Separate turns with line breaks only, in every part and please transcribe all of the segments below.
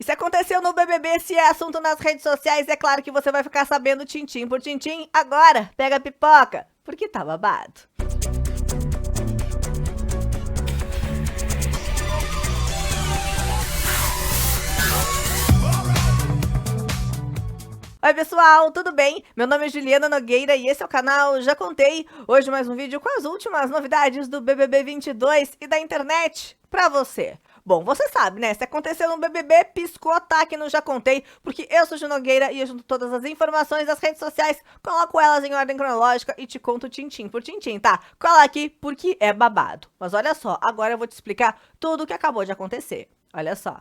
se aconteceu no BBB, se é assunto nas redes sociais, é claro que você vai ficar sabendo tintim por tintim. Agora, pega a pipoca, porque tá babado. Oi pessoal, tudo bem? Meu nome é Juliana Nogueira e esse é o canal Já Contei. Hoje mais um vídeo com as últimas novidades do BBB 22 e da internet pra você. Bom, você sabe, né? Se aconteceu no BBB, piscou, tá aqui no Já Contei, porque eu sou Ju Nogueira e eu junto todas as informações das redes sociais, coloco elas em ordem cronológica e te conto tintim por tintim, tá? Cola aqui porque é babado. Mas olha só, agora eu vou te explicar tudo o que acabou de acontecer. Olha só.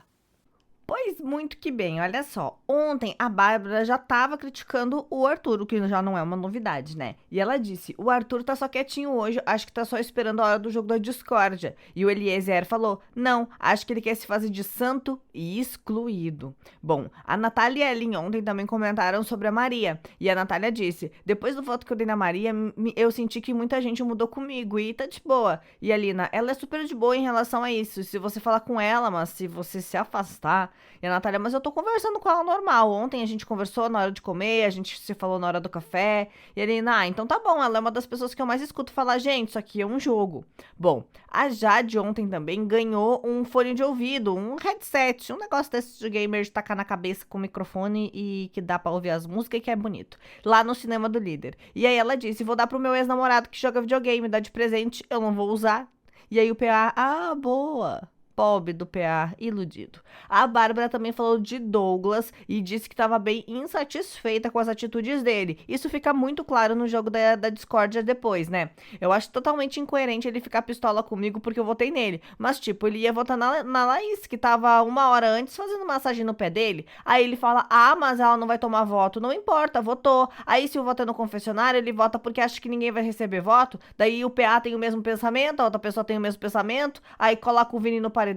Pois muito que bem, olha só. Ontem a Bárbara já tava criticando o Arthur, o que já não é uma novidade, né? E ela disse: o Arthur tá só quietinho hoje, acho que tá só esperando a hora do jogo da discórdia. E o Eliezer falou: não, acho que ele quer se fazer de santo e excluído. Bom, a Natália e a Ellen ontem também comentaram sobre a Maria. E a Natália disse: depois do voto que eu dei na Maria, eu senti que muita gente mudou comigo e tá de boa. E a Lina, ela é super de boa em relação a isso. Se você falar com ela, mas se você se afastar. E a Natália, mas eu tô conversando com ela normal. Ontem a gente conversou na hora de comer, a gente se falou na hora do café. E ele, então tá bom, ela é uma das pessoas que eu mais escuto falar, gente, isso aqui é um jogo. Bom, a Jade ontem também ganhou um fone de ouvido, um headset, um negócio desse de gamer de tacar na cabeça com microfone e que dá pra ouvir as músicas e que é bonito. Lá no cinema do líder. E aí ela disse, vou dar pro meu ex-namorado que joga videogame, dá de presente, eu não vou usar. E aí o PA, boa. Pobre do PA, iludido. A Bárbara também falou de Douglas e disse que estava bem insatisfeita com as atitudes dele. Isso fica muito claro no jogo da discórdia depois, né? Eu acho totalmente incoerente ele ficar pistola comigo porque eu votei nele. Mas, tipo, ele ia votar na Laís, que tava uma hora antes fazendo massagem no pé dele. Aí ele fala, mas ela não vai tomar voto. Não importa, votou. Aí se o voto é no confessionário, ele vota porque acha que ninguém vai receber voto. Daí o PA tem o mesmo pensamento, a outra pessoa tem o mesmo pensamento. Aí coloca o Vini no paredão.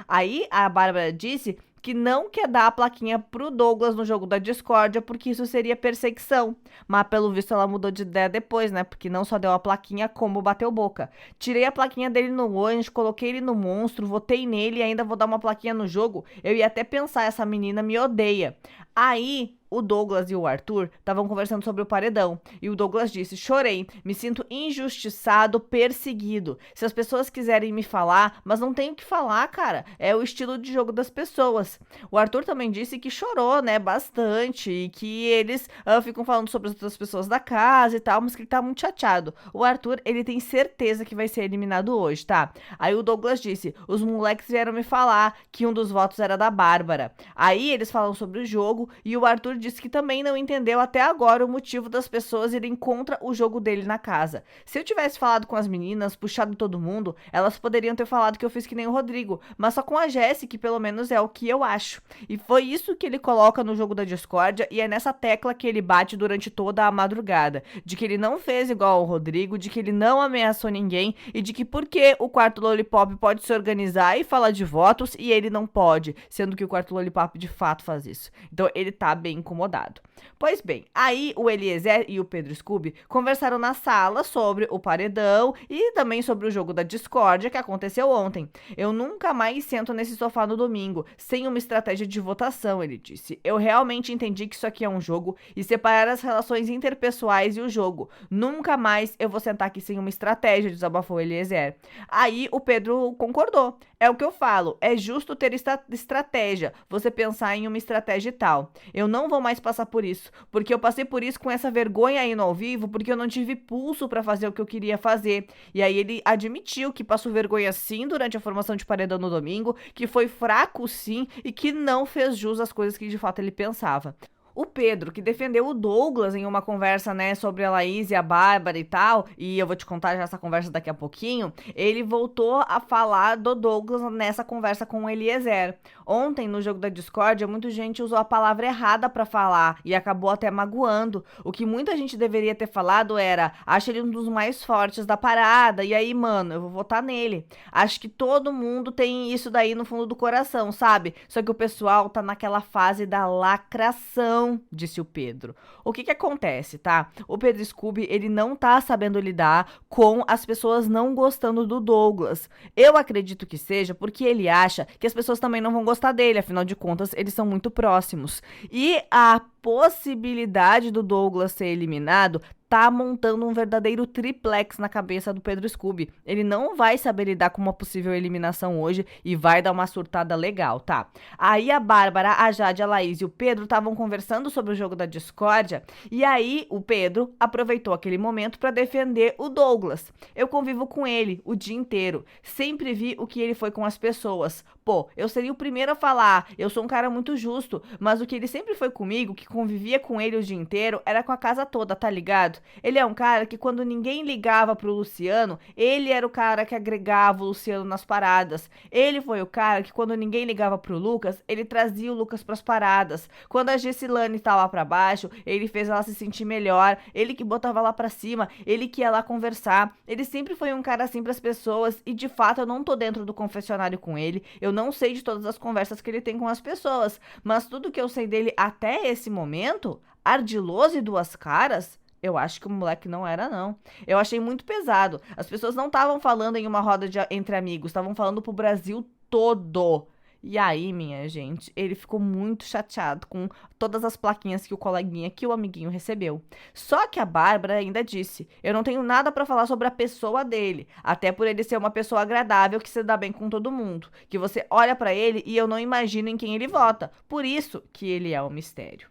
Aí a Bárbara disse que não quer dar a plaquinha pro Douglas no jogo da discórdia, porque isso seria perseguição. Mas pelo visto ela mudou de ideia depois, né? Porque não só deu a plaquinha, como bateu boca. Tirei a plaquinha dele no anjo, coloquei ele no monstro, votei nele e ainda vou dar uma plaquinha no jogo. Eu ia até pensar, essa menina me odeia. Aí o Douglas e o Arthur estavam conversando sobre o paredão. E o Douglas disse, chorei, me sinto injustiçado, perseguido. Se as pessoas quiserem me falar, mas não tenho o que falar, cara. É o estilo de jogo das pessoas. O Arthur também disse que chorou, né, bastante. E que eles ficam falando sobre as outras pessoas da casa e tal, mas que ele tá muito chateado. O Arthur, ele tem certeza que vai ser eliminado hoje, tá? Aí o Douglas disse, os moleques vieram me falar que um dos votos era da Bárbara. Aí eles falam sobre o jogo e o Arthur disse que também não entendeu até agora o motivo das pessoas irem contra o jogo dele na casa. Se eu tivesse falado com as meninas, puxado todo mundo, elas poderiam ter falado que eu fiz que nem o Rodrigo, mas só com a Jessie, que pelo menos é o que eu acho. E foi isso que ele coloca no jogo da discórdia e é nessa tecla que ele bate durante toda a madrugada, de que ele não fez igual ao Rodrigo, de que ele não ameaçou ninguém e de que porque o quarto Lollipop pode se organizar e falar de votos e ele não pode, sendo que o quarto Lollipop de fato faz isso. Então ele tá bem incomodado. Pois bem, aí o Eliezer e o Pedro Scooby conversaram na sala sobre o paredão e também sobre o jogo da discórdia que aconteceu ontem. Eu nunca mais sento nesse sofá no domingo, sem uma estratégia de votação, ele disse. Eu realmente entendi que isso aqui é um jogo e separar as relações interpessoais e o jogo. Nunca mais eu vou sentar aqui sem uma estratégia, desabafou Eliezer. Aí o Pedro concordou. É o que eu falo, é justo ter estratégia, você pensar em uma estratégia e tal. Eu não vou mais passar por isso, porque eu passei por isso com essa vergonha aí no ao vivo, porque eu não tive pulso pra fazer o que eu queria fazer. E aí ele admitiu que passou vergonha sim durante a formação de paredão no domingo, que foi fraco sim e que não fez jus às coisas que de fato ele pensava. O Pedro, que defendeu o Douglas em uma conversa, né, sobre a Laís e a Bárbara e tal, e eu vou te contar já essa conversa daqui a pouquinho, ele voltou a falar do Douglas nessa conversa com o Eliezer. Ontem, no jogo da discórdia, muita gente usou a palavra errada pra falar e acabou até magoando. O que muita gente deveria ter falado era, acho ele um dos mais fortes da parada, e aí, mano, eu vou votar nele. Acho que todo mundo tem isso daí no fundo do coração, sabe? Só que o pessoal tá naquela fase da lacração, não, disse o Pedro. O que acontece, tá? O Pedro Scooby, ele não tá sabendo lidar com as pessoas não gostando do Douglas. Eu acredito que seja porque ele acha que as pessoas também não vão gostar dele, afinal de contas, eles são muito próximos. E a possibilidade do Douglas ser eliminado tá montando um verdadeiro triplex na cabeça do Pedro Scooby. Ele não vai saber lidar com uma possível eliminação hoje e vai dar uma surtada legal, tá? Aí a Bárbara, a Jade, a Laís e o Pedro estavam conversando sobre o jogo da discórdia e aí o Pedro aproveitou aquele momento para defender o Douglas. Eu convivo com ele o dia inteiro. Sempre vi o que ele foi com as pessoas. Pô, eu seria o primeiro a falar, eu sou um cara muito justo, mas o que ele sempre foi comigo, que convivia com ele o dia inteiro, era com a casa toda, tá ligado? Ele é um cara que quando ninguém ligava pro Luciano, ele era o cara que agregava o Luciano nas paradas. Ele foi o cara que quando ninguém ligava pro Lucas, ele trazia o Lucas pras paradas. Quando a Gessilane tava pra baixo, ele fez ela se sentir melhor, ele que botava lá pra cima, ele que ia lá conversar. Ele sempre foi um cara assim pras pessoas e de fato eu não tô dentro do confessionário com ele, eu não sei de todas as conversas que ele tem com as pessoas, mas tudo que eu sei dele até esse momento, ardiloso e duas caras, eu acho que o moleque não era, não. Eu achei muito pesado. As pessoas não estavam falando em uma roda entre amigos, estavam falando pro Brasil todo. E aí, minha gente, ele ficou muito chateado com todas as plaquinhas que o coleguinha, que o amiguinho recebeu. Só que a Bárbara ainda disse, eu não tenho nada pra falar sobre a pessoa dele, até por ele ser uma pessoa agradável que se dá bem com todo mundo, que você olha pra ele e eu não imagino em quem ele vota, por isso que ele é um mistério.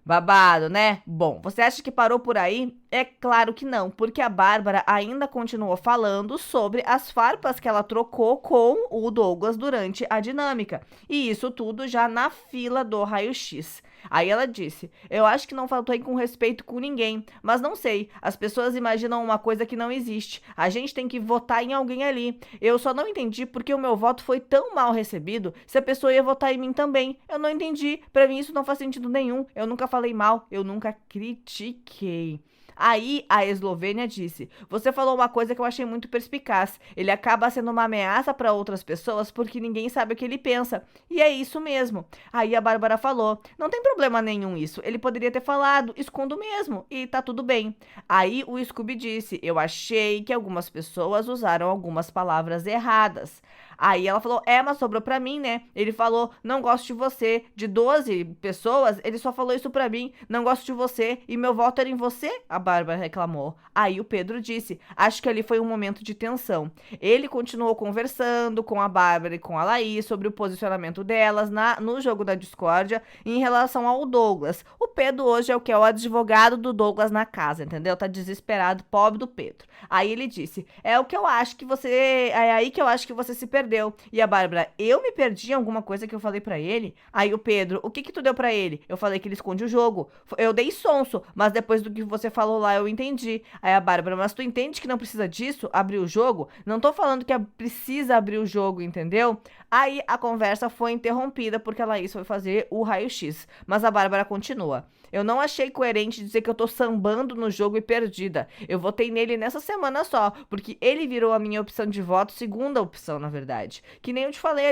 Babado, né? Bom, você acha que parou por aí? É claro que não, porque a Bárbara ainda continuou falando sobre as farpas que ela trocou com o Douglas durante a dinâmica. E isso tudo já na fila do raio-x. Aí ela disse, eu acho que não faltei com respeito com ninguém, mas não sei, as pessoas imaginam uma coisa que não existe. A gente tem que votar em alguém ali. Eu só não entendi porque o meu voto foi tão mal recebido se a pessoa ia votar em mim também. Eu não entendi, pra mim isso não faz sentido nenhum. Eu nunca falei mal, eu nunca critiquei. Aí a Eslovênia disse, você falou uma coisa que eu achei muito perspicaz, ele acaba sendo uma ameaça para outras pessoas porque ninguém sabe o que ele pensa, e é isso mesmo. Aí a Bárbara falou, não tem problema nenhum isso, ele poderia ter falado, escondo mesmo, e tá tudo bem. Aí o Scooby disse, eu achei que algumas pessoas usaram algumas palavras erradas. Aí ela falou, mas sobrou pra mim, né? Ele falou, não gosto de você. De 12 pessoas, ele só falou isso pra mim, não gosto de você, e meu voto era em você? A Bárbara reclamou. Aí o Pedro disse, acho que ali foi um momento de tensão. Ele continuou conversando com a Bárbara e com a Laís sobre o posicionamento delas no jogo da discórdia em relação ao Douglas. O Pedro hoje é o que é o advogado do Douglas na casa, entendeu? Tá desesperado, pobre do Pedro. Aí ele disse, é aí que eu acho que você se perdeu. E a Bárbara, eu me perdi em alguma coisa que eu falei pra ele? Aí o Pedro, o que tu deu pra ele? Eu falei que ele esconde o jogo. Eu dei sonso, mas depois do que você falou lá eu entendi. Aí a Bárbara, mas tu entende que não precisa disso? Abrir o jogo? Não tô falando que precisa abrir o jogo, entendeu? Aí a conversa foi interrompida porque a Laís foi fazer o raio-x. Mas a Bárbara continua. Eu não achei coerente dizer que eu tô sambando no jogo e perdida. Eu votei nele nessa semana só, porque ele virou a minha opção de voto, segunda opção, na verdade. Que nem eu te falei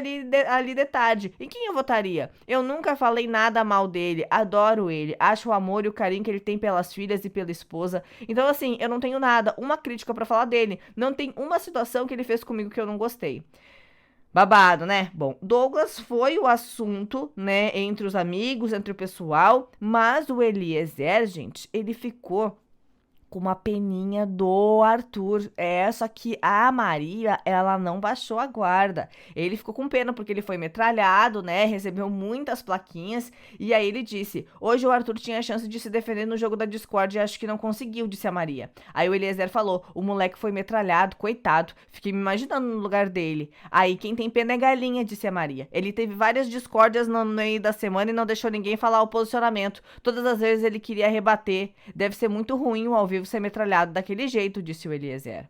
ali de tarde. Em quem eu votaria? Eu nunca falei nada mal dele, adoro ele, acho o amor e o carinho que ele tem pelas filhas e pela esposa. Então, assim, eu não tenho nada, uma crítica pra falar dele. Não tem uma situação que ele fez comigo que eu não gostei. Babado, né? Bom, Douglas foi o assunto, né, entre os amigos, entre o pessoal, mas o Eliezer, gente, ele ficou com uma peninha do Arthur. Só que a Maria, ela não baixou a guarda. Ele ficou com pena porque ele foi metralhado, né? Recebeu muitas plaquinhas. E aí ele disse, hoje o Arthur tinha a chance de se defender no jogo da Discord e acho que não conseguiu, disse a Maria. Aí o Eliezer falou, o moleque foi metralhado, coitado. Fiquei me imaginando no lugar dele. Aí quem tem pena é galinha, disse a Maria. Ele teve várias discórdias no meio da semana e não deixou ninguém falar o posicionamento. Todas as vezes ele queria rebater. Deve ser muito ruim o ao vivo ser metralhado daquele jeito, disse o Eliezer.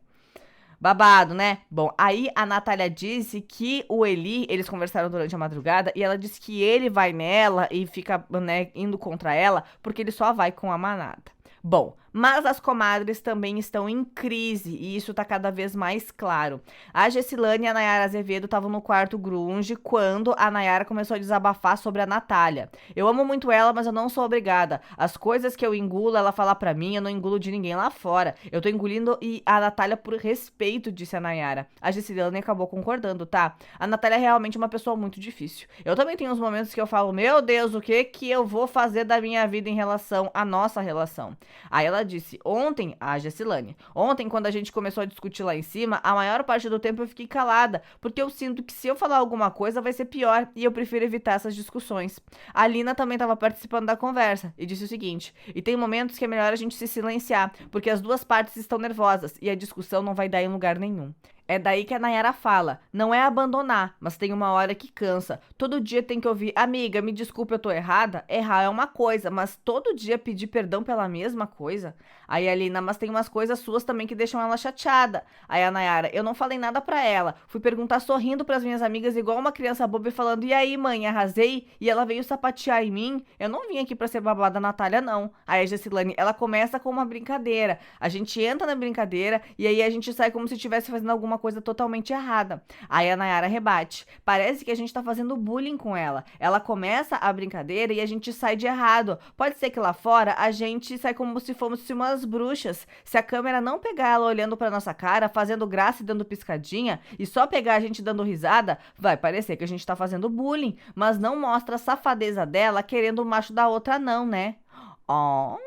Babado, né? Bom, aí a Natália disse que o Eli, eles conversaram durante a madrugada e ela disse que ele vai nela e fica, né, indo contra ela porque ele só vai com a manada. Bom, Mas as comadres também estão em crise e isso tá cada vez mais claro. A Gessilane e a Nayara Azevedo estavam no quarto grunge quando a Nayara começou a desabafar sobre a Natália. Eu amo muito ela, mas eu não sou obrigada. As coisas que eu engulo, ela fala pra mim, eu não engulo de ninguém lá fora. Eu tô engolindo e a Natália por respeito, disse a Nayara. A Gessilane acabou concordando, tá? A Natália é realmente uma pessoa muito difícil. Eu também tenho uns momentos que eu falo, meu Deus, o que eu vou fazer da minha vida em relação à nossa relação? Aí ela disse, ontem, a Gessilane, ontem quando a gente começou a discutir lá em cima, a maior parte do tempo eu fiquei calada, porque eu sinto que se eu falar alguma coisa vai ser pior e eu prefiro evitar essas discussões. A Lina também estava participando da conversa e disse o seguinte, e tem momentos que é melhor a gente se silenciar, porque as duas partes estão nervosas e a discussão não vai dar em lugar nenhum. É daí que a Nayara fala, não é abandonar, mas tem uma hora que cansa. Todo dia tem que ouvir, amiga, me desculpe, eu tô errada. Errar é uma coisa, mas todo dia pedir perdão pela mesma coisa? Aí a Lina, mas tem umas coisas suas também que deixam ela chateada. Aí a Nayara, eu não falei nada pra ela. Fui perguntar sorrindo pras minhas amigas igual uma criança boba e falando, e aí mãe, arrasei? E ela veio sapatear em mim? Eu não vim aqui pra ser babada da Natália, não. Aí a Gessilane, ela começa com uma brincadeira. A gente entra na brincadeira e aí a gente sai como se estivesse fazendo alguma coisa totalmente errada. Aí a Nayara rebate. Parece que a gente tá fazendo bullying com ela. Ela começa a brincadeira e a gente sai de errado. Pode ser que lá fora a gente sai como se fosse umas bruxas. Se a câmera não pegar ela olhando pra nossa cara, fazendo graça e dando piscadinha, e só pegar a gente dando risada, vai parecer que a gente tá fazendo bullying, mas não mostra a safadeza dela querendo o macho da outra não, né? Oh,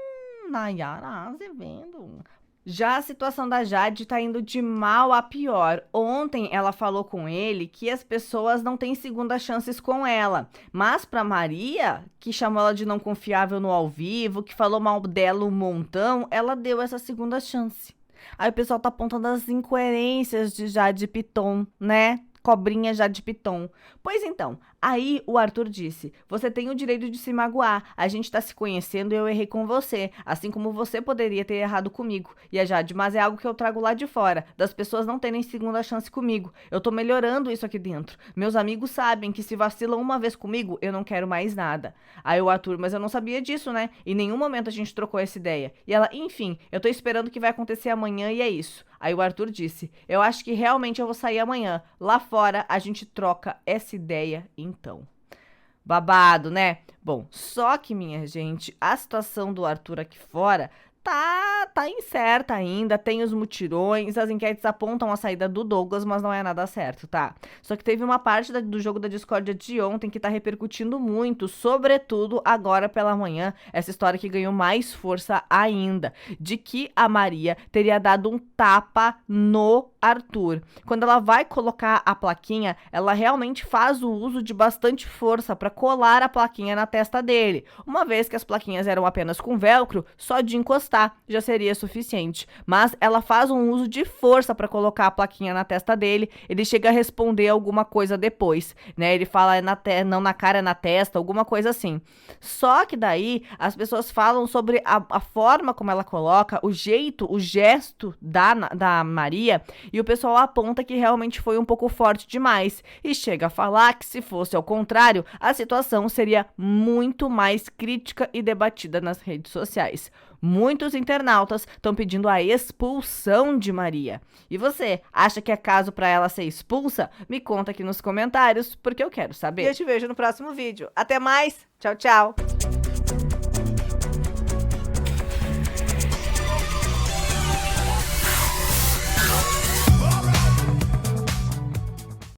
Nayara Azevedo. Já a situação da Jade tá indo de mal a pior. Ontem ela falou com ele que as pessoas não têm segunda chances com ela. Mas pra Maria, que chamou ela de não confiável no ao vivo, que falou mal dela um montão, ela deu essa segunda chance. Aí o pessoal tá apontando as incoerências de Jade Piton, né? Cobrinha Jade Piton. Pois então, aí o Arthur disse, você tem o direito de se magoar, a gente tá se conhecendo e eu errei com você, assim como você poderia ter errado comigo. E a Jade, mas é algo que eu trago lá de fora, das pessoas não terem segunda chance comigo. Eu tô melhorando isso aqui dentro. Meus amigos sabem que se vacilam uma vez comigo, eu não quero mais nada. Aí o Arthur, mas eu não sabia disso, né? Em nenhum momento a gente trocou essa ideia. E ela, enfim, eu tô esperando o que vai acontecer amanhã e é isso. Aí o Arthur disse, eu acho que realmente eu vou sair amanhã. Lá fora a gente troca essa ideia então. Babado, né? Bom, só que, minha gente, a situação do Arthur aqui fora tá incerta ainda, tem os mutirões, as enquetes apontam a saída do Douglas, mas não é nada certo, tá? Só que teve uma parte do jogo da discórdia de ontem que tá repercutindo muito, sobretudo agora pela manhã, essa história que ganhou mais força ainda, de que a Maria teria dado um tapa no Arthur. Quando ela vai colocar a plaquinha, ela realmente faz o uso de bastante força para colar a plaquinha na testa dele. Uma vez que as plaquinhas eram apenas com velcro, só de encostar já seria suficiente. Mas ela faz um uso de força para colocar a plaquinha na testa dele. Ele chega a responder alguma coisa depois, né? Ele fala não na cara, é na testa, alguma coisa assim. Só que daí as pessoas falam sobre a forma como ela coloca, o jeito, o gesto da Maria, e o pessoal aponta que realmente foi um pouco forte demais. E chega a falar que se fosse ao contrário, a situação seria muito mais crítica e debatida nas redes sociais. Muitos internautas estão pedindo a expulsão de Maria. E você, acha que é caso para ela ser expulsa? Me conta aqui nos comentários, porque eu quero saber. E eu te vejo no próximo vídeo. Até mais. Tchau, tchau.